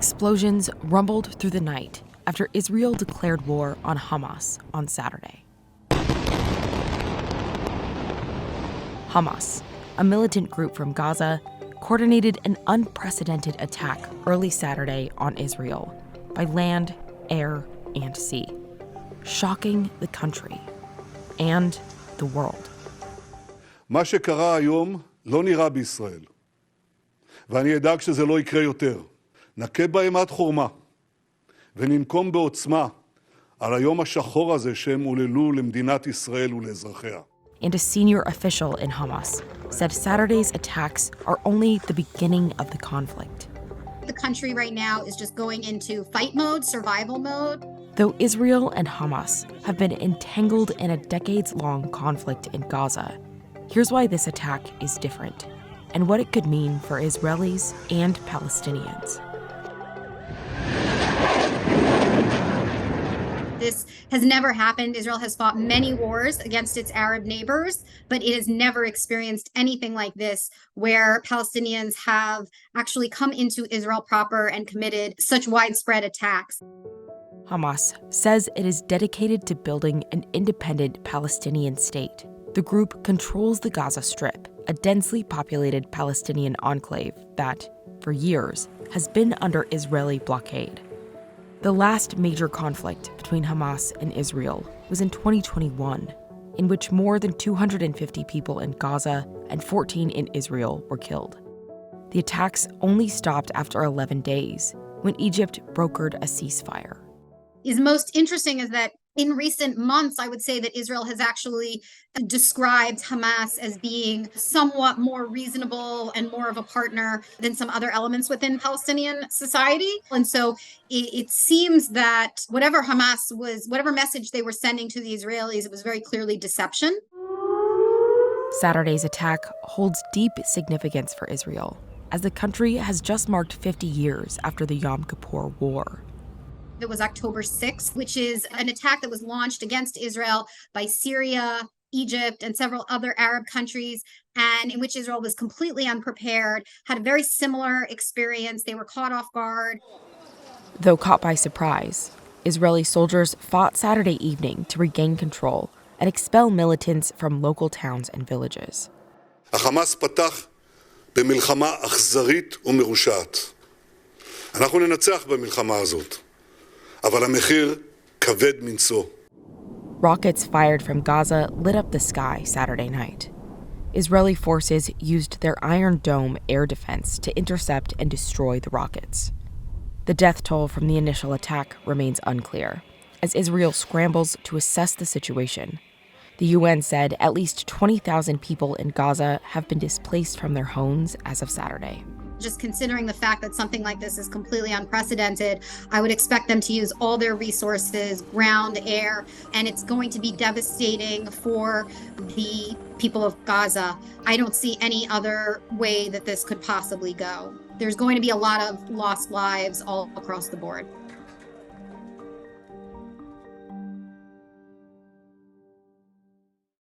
Explosions rumbled through the night after Israel declared war on Hamas on Saturday. Hamas, a militant group from Gaza, coordinated an unprecedented attack early Saturday on Israel by land, air, and sea, shocking the country and the world. מה שקרה היום לא נראה בישראל, ואני אדאג שזה לא יקרה יותר. נכה בהם עד חורמה, וננקום בעוצמה על היום השחור הזה שהם עוללו למדינת ישראל ולאזרחיה. And a senior official in Hamas said Saturday's attacks are only the beginning of the conflict. The country right now is just going into fight mode, survival mode. Though Israel and Hamas have been entangled in a decades-long conflict in Gaza, here's why this attack is different and what it could mean for Israelis and Palestinians. This has never happened. Israel has fought many wars against its Arab neighbors, but it has never experienced anything like this, where Palestinians have actually come into Israel proper and committed such widespread attacks. Hamas says it is dedicated to building an independent Palestinian state. The group controls the Gaza Strip, a densely populated Palestinian enclave that, for years, has been under Israeli blockade. The last major conflict between Hamas and Israel was in 2021, in which more than 250 people in Gaza and 14 in Israel were killed. The attacks only stopped after 11 days, when Egypt brokered a ceasefire. Is most interesting is that in recent months, I would say that Israel has actually described Hamas as being somewhat more reasonable and more of a partner than some other elements within Palestinian society. And so it seems that whatever message they were sending to the Israelis, it was very clearly deception. Saturday's attack holds deep significance for Israel, as the country has just marked 50 years after the Yom Kippur War. It was October 6th, which is an attack that was launched against Israel by Syria, Egypt, and several other Arab countries, and in which Israel was completely unprepared, had a very similar experience. They were caught off guard. Though caught by surprise, Israeli soldiers fought Saturday evening to regain control and expel militants from local towns and villages. החמאס פתח במלחמה אכזרית ומרושעת. אנחנו ננצח במלחמה הזאת. אבל המחיר כבד מנשוא. Rockets fired from Gaza lit up the sky Saturday night. Israeli forces used their Iron Dome air defense to intercept and destroy the rockets. The death toll from the initial attack remains unclear, as Israel scrambles to assess the situation. The UN said at least 20,000 people in Gaza have been displaced from their homes as of Saturday. Just considering the fact that something like this is completely unprecedented, I would expect them to use all their resources, ground, air, and it's going to be devastating for the people of Gaza. I don't see any other way that this could possibly go. There's going to be a lot of lost lives all across the board.